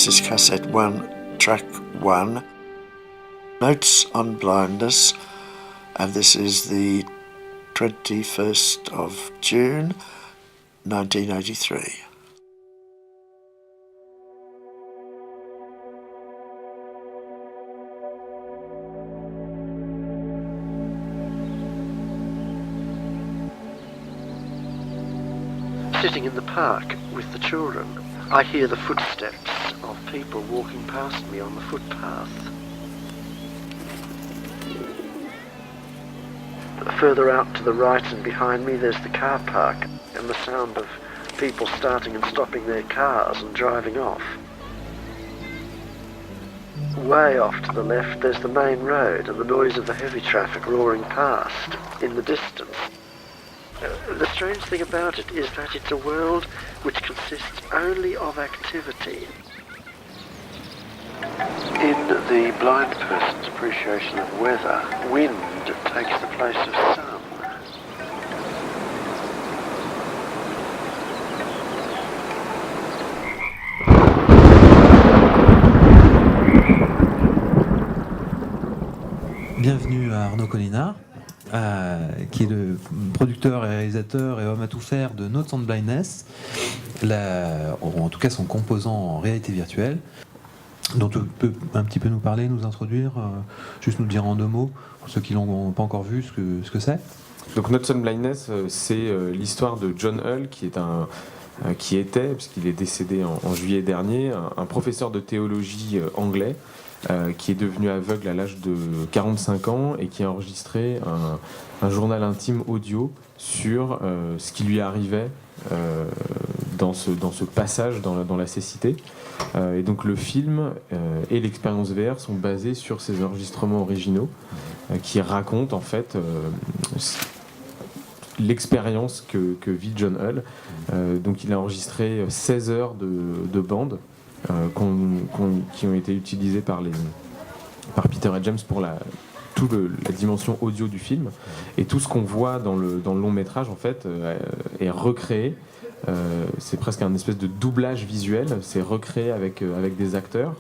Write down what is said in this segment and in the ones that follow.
This is cassette 1, track 1, Notes on Blindness, and this is the 21st of June 1983. Sitting in the park with the children, I hear the footsteps of people walking past me on the footpath. Further out to the right and behind me there's the car park and the sound of people starting and stopping their cars and driving off. Way off to the left there's the main road and the noise of the heavy traffic roaring past in the distance. The strange thing about it is that it's a world which consists only of activity. In the blind person's appreciation of weather, wind takes the place of sun. Bienvenue à Arnaud Collinard, qui est le producteur et réalisateur et homme à tout faire de Notes on Blindness, en tout cas son composant en réalité virtuelle, dont tu peux un petit peu nous parler, nous introduire, juste nous dire en 2 mots, pour ceux qui l'ont pas encore vu, ce que c'est. Donc Notes on Blindness, c'est l'histoire de John Hull, qui était, puisqu'il est décédé en juillet dernier, un professeur de théologie anglais, qui est devenu aveugle à l'âge de 45 ans et qui a enregistré un journal intime audio sur ce qui lui arrivait dans ce passage dans la cécité. Et donc le film et l'expérience VR sont basés sur ces enregistrements originaux qui racontent en fait l'expérience que vit John Hull. Donc il a enregistré 16 heures de bande qui ont été utilisés par Peter et James pour la dimension audio du film, et tout ce qu'on voit dans le long métrage en fait est recréé. C'est presque un espèce de doublage visuel, c'est recréé avec des acteurs.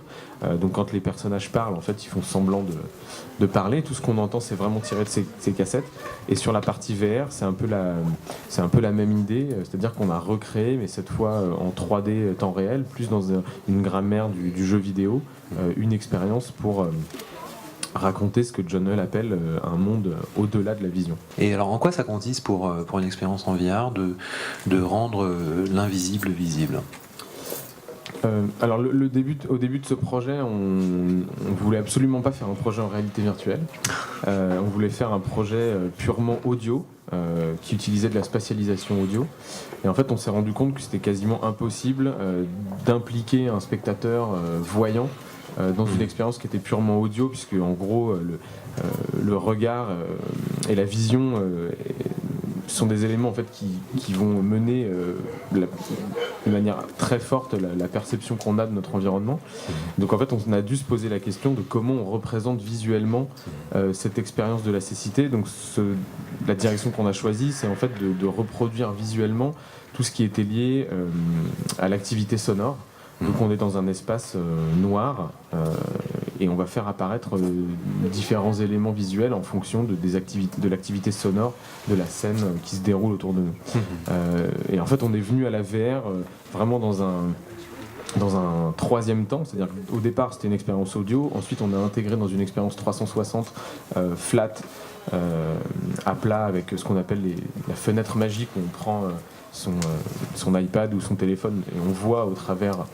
Donc quand les personnages parlent, en fait, ils font semblant de parler. Tout ce qu'on entend, c'est vraiment tiré de ces cassettes. Et sur la partie VR, c'est un peu la même idée, c'est-à-dire qu'on a recréé, mais cette fois en 3D temps réel, plus dans une grammaire du jeu vidéo, une expérience pour raconter ce que John Hull appelle un monde au-delà de la vision. Et alors en quoi ça consiste pour une expérience en VR de rendre l'invisible visible ? Alors au début de ce projet, on voulait absolument pas faire un projet en réalité virtuelle. On voulait faire un projet purement audio, qui utilisait de la spatialisation audio. Et en fait, on s'est rendu compte que c'était quasiment impossible d'impliquer un spectateur voyant dans une expérience qui était purement audio, puisque en gros le regard et la vision sont des éléments en fait qui vont mener de manière très forte la perception qu'on a de notre environnement. Donc en fait on a dû se poser la question de comment on représente visuellement cette expérience de la cécité. Donc la direction qu'on a choisie, c'est en fait de reproduire visuellement tout ce qui était lié à l'activité sonore. Donc on est dans un espace noir et on va faire apparaître différents éléments visuels en fonction de l'activité sonore de la scène qui se déroule autour de nous. Et en fait on est venu à la VR vraiment dans un troisième temps, c'est-à-dire qu'au départ c'était une expérience audio, ensuite on a intégré dans une expérience 360 flat, à plat, avec ce qu'on appelle la fenêtre magique où on prend son iPad ou son téléphone et on voit au travers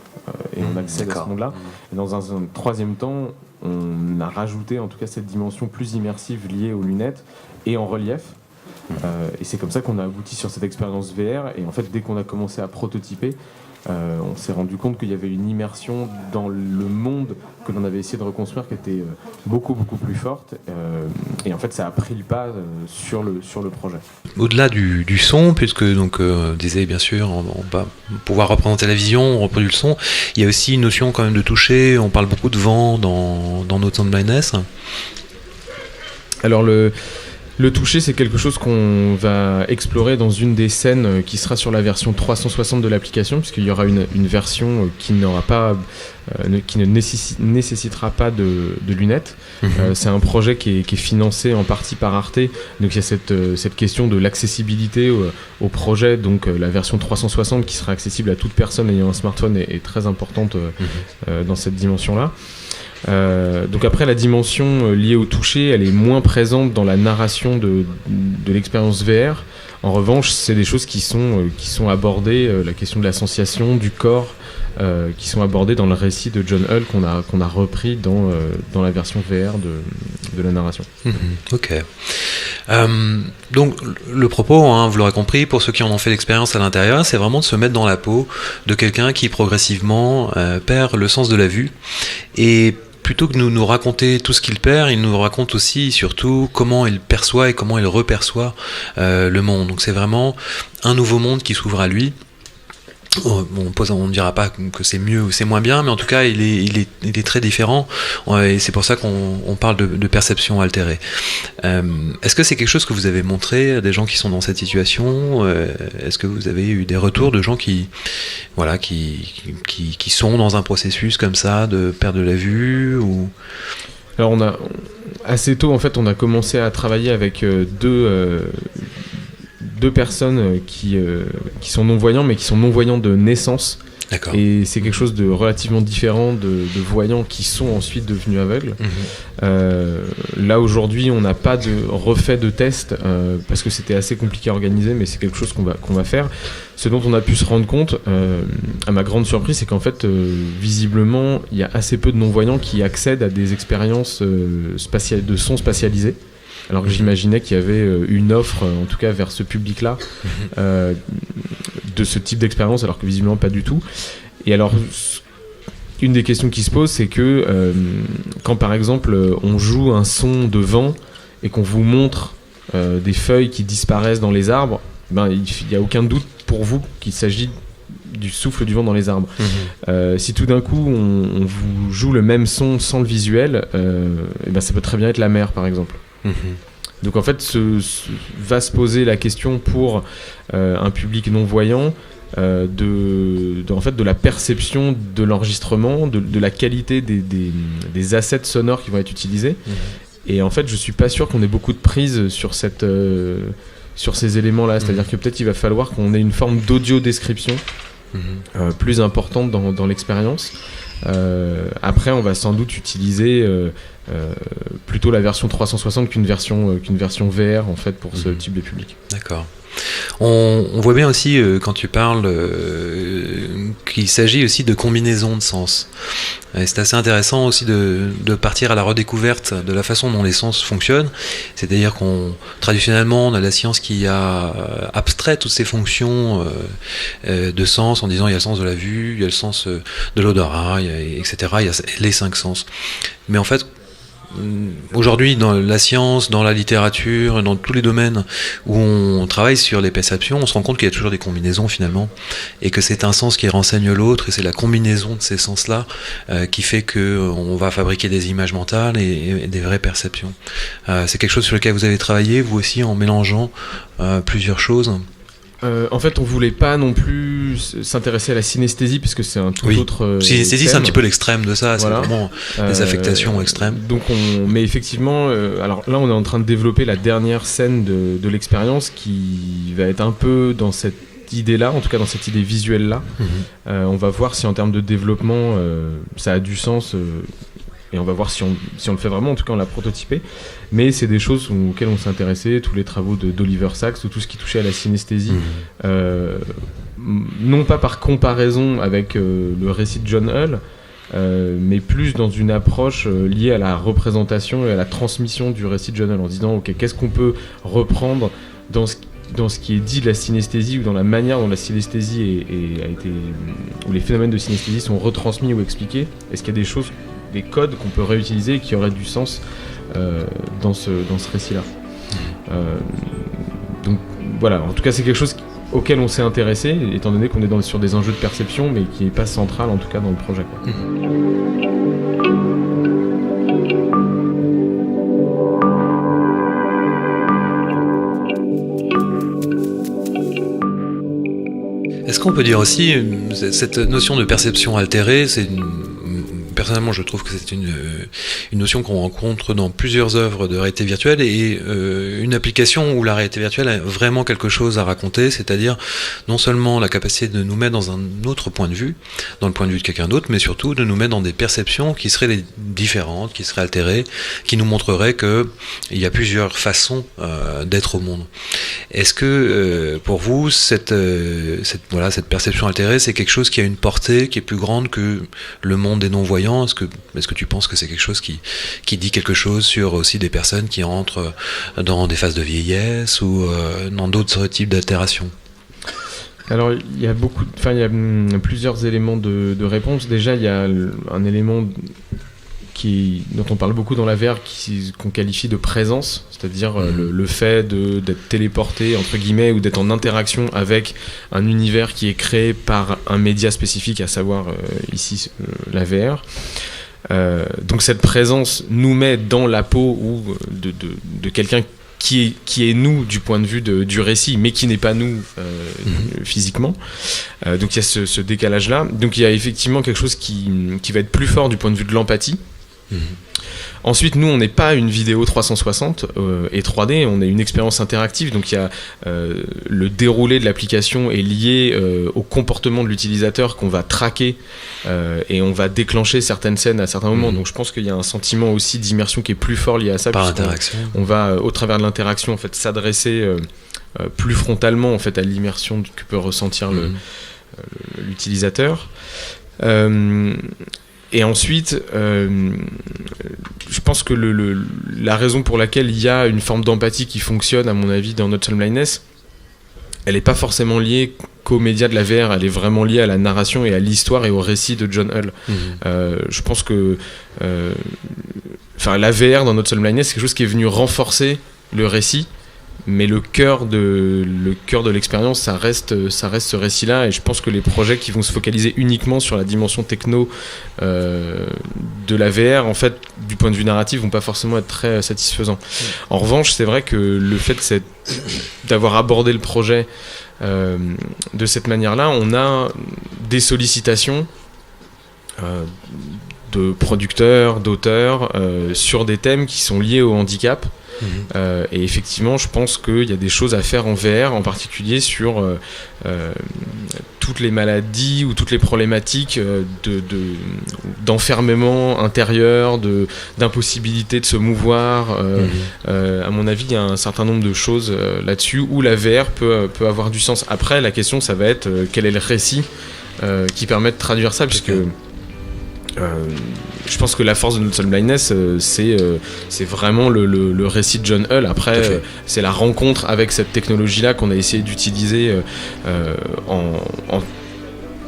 et on accède à ce monde-là. Et dans un troisième temps, on a rajouté en tout cas cette dimension plus immersive liée aux lunettes et en relief. Et c'est comme ça qu'on a abouti sur cette expérience VR. Et en fait, dès qu'on a commencé à prototyper, on s'est rendu compte qu'il y avait une immersion dans le monde que l'on avait essayé de reconstruire qui était beaucoup plus forte, et en fait ça a pris le pas sur le projet. Au-delà du son, puisque donc disait bien sûr on va pouvoir représenter la vision, on reproduit le son, il y a aussi une notion quand même de toucher. On parle beaucoup de vent dans Notes on Blindness. Alors Le toucher, c'est quelque chose qu'on va explorer dans une des scènes qui sera sur la version 360 de l'application, puisqu'il y aura une version qui n'aura pas, qui ne nécessitera pas de lunettes. C'est un projet qui est financé en partie par Arte, donc il y a cette question de l'accessibilité au projet. Donc la version 360 qui sera accessible à toute personne ayant un smartphone est très importante dans cette dimension-là. Donc après, la dimension liée au toucher, elle est moins présente dans la narration de l'expérience VR. En revanche, c'est des choses qui sont abordées, la question de la sensation, du corps, qui sont abordées dans le récit de John Hull qu'on a repris dans la version VR de la narration. Ok. Donc le propos, vous l'aurez compris, pour ceux qui en ont fait l'expérience à l'intérieur, c'est vraiment de se mettre dans la peau de quelqu'un qui progressivement perd le sens de la vue. Et plutôt que de nous raconter tout ce qu'il perd, il nous raconte aussi, surtout, comment il perçoit et comment il reperçoit le monde. Donc c'est vraiment un nouveau monde qui s'ouvre à lui. On ne dira pas que c'est mieux ou c'est moins bien, mais en tout cas il est très différent, et c'est pour ça qu'on parle de perception altérée. Est-ce que c'est quelque chose que vous avez montré à des gens qui sont dans cette situation? Est-ce que vous avez eu des retours de gens qui sont dans un processus comme ça de perte de la vue ou... Alors assez tôt en fait on a commencé à travailler avec deux personnes qui sont non-voyants, mais qui sont non-voyants de naissance. D'accord. Et c'est quelque chose de relativement différent de voyants qui sont ensuite devenus aveugles. Là aujourd'hui on n'a pas refait de test parce que c'était assez compliqué à organiser, mais c'est quelque chose qu'on va faire. Ce dont on a pu se rendre compte, à ma grande surprise, c'est qu'en fait visiblement il y a assez peu de non-voyants qui accèdent à des expériences de son spatialisées. Alors que j'imaginais qu'il y avait une offre, en tout cas vers ce public-là, de ce type d'expérience, alors que visiblement pas du tout. Et alors, une des questions qui se pose, c'est que quand par exemple on joue un son de vent et qu'on vous montre des feuilles qui disparaissent dans les arbres, il n'y a aucun doute pour vous qu'il s'agit du souffle du vent dans les arbres. Si tout d'un coup on vous joue le même son sans le visuel, ça peut très bien être la mer par exemple. Donc en fait va se poser la question pour un public non-voyant de la perception de l'enregistrement, de la qualité des assets sonores qui vont être utilisés. Et en fait je suis pas sûr qu'on ait beaucoup de prise sur ces éléments-là, c'est-à-dire que peut-être il va falloir qu'on ait une forme d'audio-description plus importante dans l'expérience. Après on va sans doute utiliser plutôt la version 360 qu'une version VR en fait pour ce type de public. D'accord. On voit bien aussi quand tu parles qu'il s'agit aussi de combinaisons de sens. Et c'est assez intéressant aussi de partir à la redécouverte de la façon dont les sens fonctionnent. C'est-à-dire traditionnellement on a la science qui a abstrait toutes ces fonctions de sens en disant il y a le sens de la vue, il y a le sens de l'odorat, etc. Il y a les 5 sens. Mais en fait aujourd'hui, dans la science, dans la littérature, dans tous les domaines où on travaille sur les perceptions, on se rend compte qu'il y a toujours des combinaisons finalement, et que c'est un sens qui renseigne l'autre, et c'est la combinaison de ces sens-là qui fait qu'on va fabriquer des images mentales et des vraies perceptions. C'est quelque chose sur lequel vous avez travaillé, vous aussi, en mélangeant plusieurs choses. En fait, on voulait pas non plus s'intéresser à la synesthésie parce que c'est un tout autre. Synesthésie, thème. c'est un petit peu l'extrême de ça. Voilà. C'est vraiment des affectations extrêmes. Donc, mais effectivement, alors là, on est en train de développer la dernière scène de l'expérience qui va être un peu dans cette idée-là, en tout cas dans cette idée visuelle-là. On va voir si en termes de développement, ça a du sens. Et on va voir si on le fait vraiment, en tout cas on l'a prototypé. Mais c'est des choses auxquelles on s'est intéressé, tous les travaux d'Oliver Sacks, tout ce qui touchait à la synesthésie. Non pas par comparaison avec le récit de John Hull, mais plus dans une approche liée à la représentation et à la transmission du récit de John Hull, en disant ok, qu'est-ce qu'on peut reprendre dans ce qui est dit de la synesthésie, ou dans la manière dont la synesthésie a été, où les phénomènes de synesthésie sont retransmis ou expliqués. Est-ce qu'il y a des choses, des codes qu'on peut réutiliser et qui auraient du sens dans ce récit-là. Donc voilà, en tout cas c'est quelque chose auquel on s'est intéressé, étant donné qu'on est sur des enjeux de perception, mais qui n'est pas central en tout cas dans le projet, quoi. qu'on peut dire aussi, cette notion de perception altérée, personnellement, je trouve que c'est une notion qu'on rencontre dans plusieurs œuvres de réalité virtuelle et une application où la réalité virtuelle a vraiment quelque chose à raconter, c'est-à-dire non seulement la capacité de nous mettre dans un autre point de vue, dans le point de vue de quelqu'un d'autre, mais surtout de nous mettre dans des perceptions qui seraient différentes, qui seraient altérées, qui nous montreraient qu'il y a plusieurs façons d'être au monde. Est-ce que pour vous, cette perception altérée, c'est quelque chose qui a une portée qui est plus grande que le monde des non-voyants? Est-ce que tu penses que c'est quelque chose qui dit quelque chose sur aussi des personnes qui entrent dans des phases de vieillesse ou dans d'autres types d'altérations? Alors il y a plusieurs éléments de réponse. Déjà il y a un élément dont on parle beaucoup dans la VR qu'on qualifie de présence, c'est-à-dire le fait d'être téléporté entre guillemets ou d'être en interaction avec un univers qui est créé par un média spécifique, à savoir ici la VR. Donc cette présence nous met dans la peau de quelqu'un qui est nous du point de vue du récit, mais qui n'est pas nous physiquement. Donc il y a ce décalage-là. Donc il y a effectivement quelque chose qui va être plus fort du point de vue de l'empathie. Ensuite, nous, on n'est pas une vidéo 360 et 3D, on est une expérience interactive. Donc il y a le déroulé de l'application est lié au comportement de l'utilisateur qu'on va traquer et on va déclencher certaines scènes à certains moments. Donc je pense qu'il y a un sentiment aussi d'immersion qui est plus fort lié à ça. Par interaction. On va au travers de l'interaction en fait s'adresser plus frontalement en fait à l'immersion que peut ressentir l'utilisateur. Et ensuite, je pense que la raison pour laquelle il y a une forme d'empathie qui fonctionne, à mon avis, dans Not Some Blindness, elle n'est pas forcément liée qu'aux médias de la VR, elle est vraiment liée à la narration et à l'histoire et au récit de John Hull. Je pense que la VR dans Not Some Blindness, c'est quelque chose qui est venu renforcer le récit, mais le cœur de l'expérience, ça reste ce récit-là, et je pense que les projets qui vont se focaliser uniquement sur la dimension techno de la VR, en fait, du point de vue narratif, vont pas forcément être très satisfaisants. En revanche, c'est vrai que le fait d'avoir abordé le projet de cette manière-là, on a des sollicitations de producteurs, d'auteurs, sur des thèmes qui sont liés au handicap. Et effectivement, je pense qu'il y a des choses à faire en VR, en particulier sur toutes les maladies ou toutes les problématiques d'enfermement intérieur, d'impossibilité de se mouvoir. À mon avis, il y a un certain nombre de choses là-dessus où la VR peut avoir du sens. Après, la question, ça va être quel est le récit qui permet de traduire ça, puisque je pense que la force de Not Some Blindness, c'est vraiment le récit de John Hull. Après, c'est la rencontre avec cette technologie-là qu'on a essayé d'utiliser en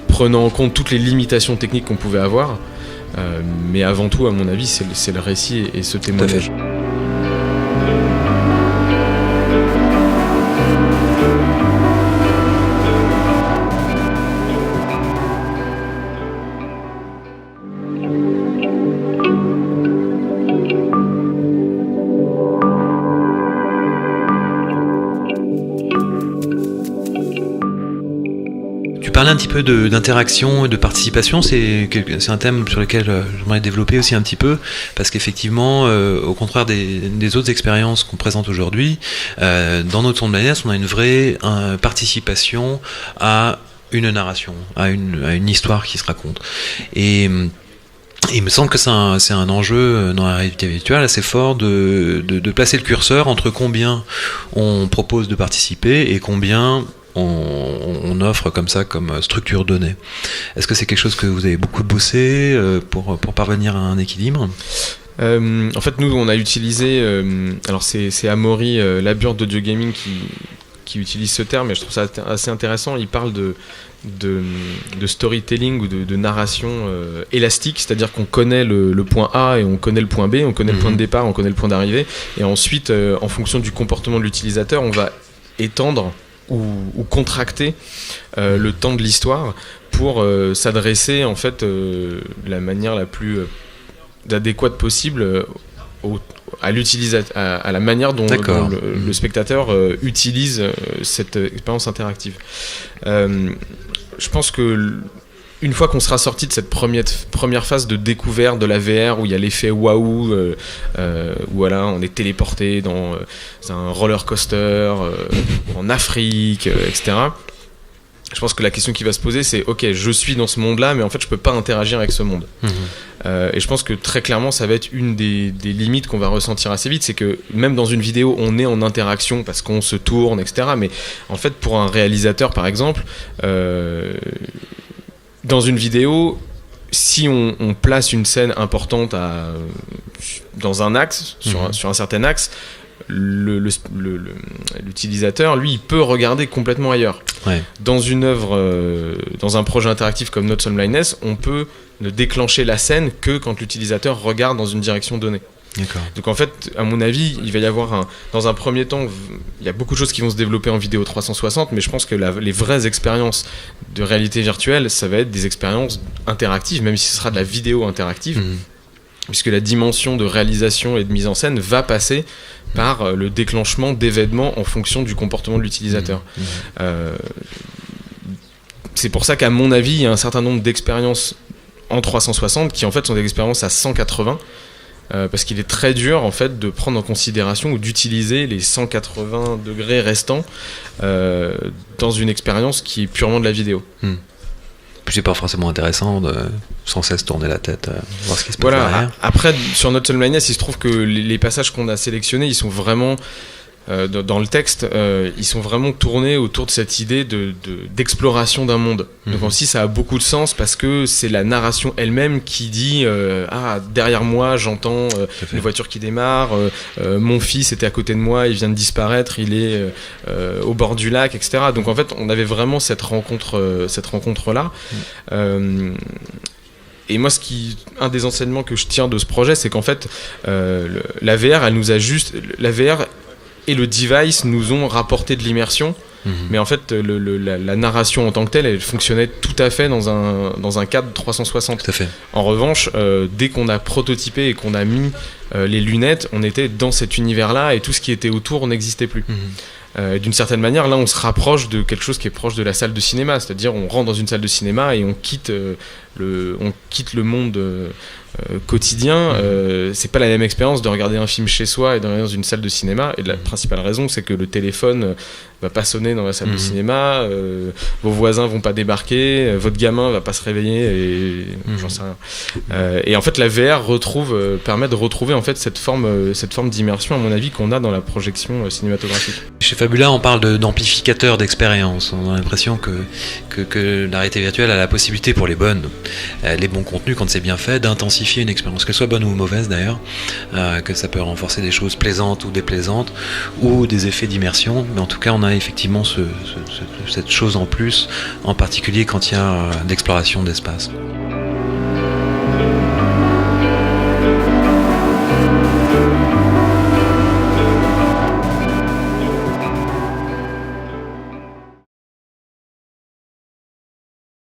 prenant en compte toutes les limitations techniques qu'on pouvait avoir. Mais avant tout, à mon avis, c'est le récit et ce témoignage. Parler un petit peu d'interaction et de participation, c'est un thème sur lequel j'aimerais développer aussi un petit peu, parce qu'effectivement, au contraire des autres expériences qu'on présente aujourd'hui, dans Not Some Blindness, on a une vraie participation à une narration, à une histoire qui se raconte. Et il me semble que c'est un enjeu dans la réalité virtuelle assez fort de placer le curseur entre combien on propose de participer et combien on offre comme ça comme structure donnée. Est-ce que c'est quelque chose que vous avez beaucoup bossé pour parvenir à un équilibre ? En fait, nous, on a utilisé... alors, c'est Amaury Laburde d'Audio Gaming qui utilise ce terme, et je trouve ça assez intéressant. Il parle de storytelling ou de narration élastique, c'est-à-dire qu'on connaît le point A et on connaît le point B, on connaît le point de départ, on connaît le point d'arrivée, et ensuite, en fonction du comportement de l'utilisateur, on va étendre ou contracter le temps de l'histoire pour s'adresser en fait de la manière la plus adéquate possible à l'utilisateur, à la manière dont le spectateur utilise cette expérience interactive. je pense que une fois qu'on sera sorti de cette première phase de découverte de la VR où il y a l'effet waouh, où voilà, on est téléporté dans un roller coaster en Afrique, etc. Je pense que la question qui va se poser, c'est ok, je suis dans ce monde-là, mais en fait, je peux pas interagir avec ce monde. Et je pense que très clairement, ça va être une des limites qu'on va ressentir assez vite, c'est que même dans une vidéo, on est en interaction parce qu'on se tourne, etc. Mais en fait, pour un réalisateur, par exemple, dans une vidéo, si on place une scène importante dans un axe, sur un certain axe, l'utilisateur, lui, il peut regarder complètement ailleurs. Ouais. Dans une œuvre, dans un projet interactif comme Notes on Blindness, on peut ne déclencher la scène que quand l'utilisateur regarde dans une direction donnée. D'accord. Donc en fait, à mon avis, il va y avoir dans un premier temps, il y a beaucoup de choses qui vont se développer en vidéo 360, mais je pense que les vraies expériences de réalité virtuelle, ça va être des expériences interactives, même si ce sera de la vidéo interactive, puisque la dimension de réalisation et de mise en scène va passer par le déclenchement d'événements en fonction du comportement de l'utilisateur. C'est pour ça qu'à mon avis, il y a un certain nombre d'expériences en 360 qui en fait sont des expériences à 180, parce qu'il est très dur en fait de prendre en considération ou d'utiliser les 180 degrés restants dans une expérience qui est purement de la vidéo. Puis c'est pas forcément intéressant de sans cesse tourner la tête, voir ce qui se passe derrière. Après, sur Notes on Blindness, il se trouve que les passages qu'on a sélectionnés, ils sont vraiment dans le texte, ils sont vraiment tournés autour de cette idée d'exploration d'un monde. Donc aussi, ça a beaucoup de sens parce que c'est la narration elle-même qui dit derrière moi, j'entends une voiture qui démarre, mon fils était à côté de moi, il vient de disparaître, il est au bord du lac, etc. Donc en fait, on avait vraiment cette rencontre-là. Et moi, un des enseignements que je tire de ce projet, c'est qu'en fait, la VR, la VR et le device nous ont rapporté de l'immersion, mais en fait, la narration en tant que telle, elle fonctionnait tout à fait dans un cadre 360. Tout à fait. En revanche, dès qu'on a prototypé et qu'on a mis les lunettes, on était dans cet univers-là et tout ce qui était autour n'existait plus. D'une certaine manière, là, on se rapproche de quelque chose qui est proche de la salle de cinéma, c'est-à-dire on rentre dans une salle de cinéma et on quitte le monde quotidien. C'est pas la même expérience de regarder un film chez soi et de regarder dans une salle de cinéma. Et la principale raison, c'est que le téléphone va pas sonner dans la salle de cinéma, vos voisins vont pas débarquer, votre gamin va pas se réveiller, et j'en sais rien. Et en fait, la VR permet de retrouver en fait cette forme d'immersion, à mon avis, qu'on a dans la projection cinématographique. Chez Fabula, on parle d'amplificateur d'expérience. On a l'impression que la réalité virtuelle a la possibilité, pour les bons contenus, quand c'est bien fait, d'intensifier une expérience, qu'elle soit bonne ou mauvaise d'ailleurs, que ça peut renforcer des choses plaisantes ou déplaisantes, ou des effets d'immersion, mais en tout cas on a effectivement cette chose en plus, en particulier quand il y a d'exploration d'espace.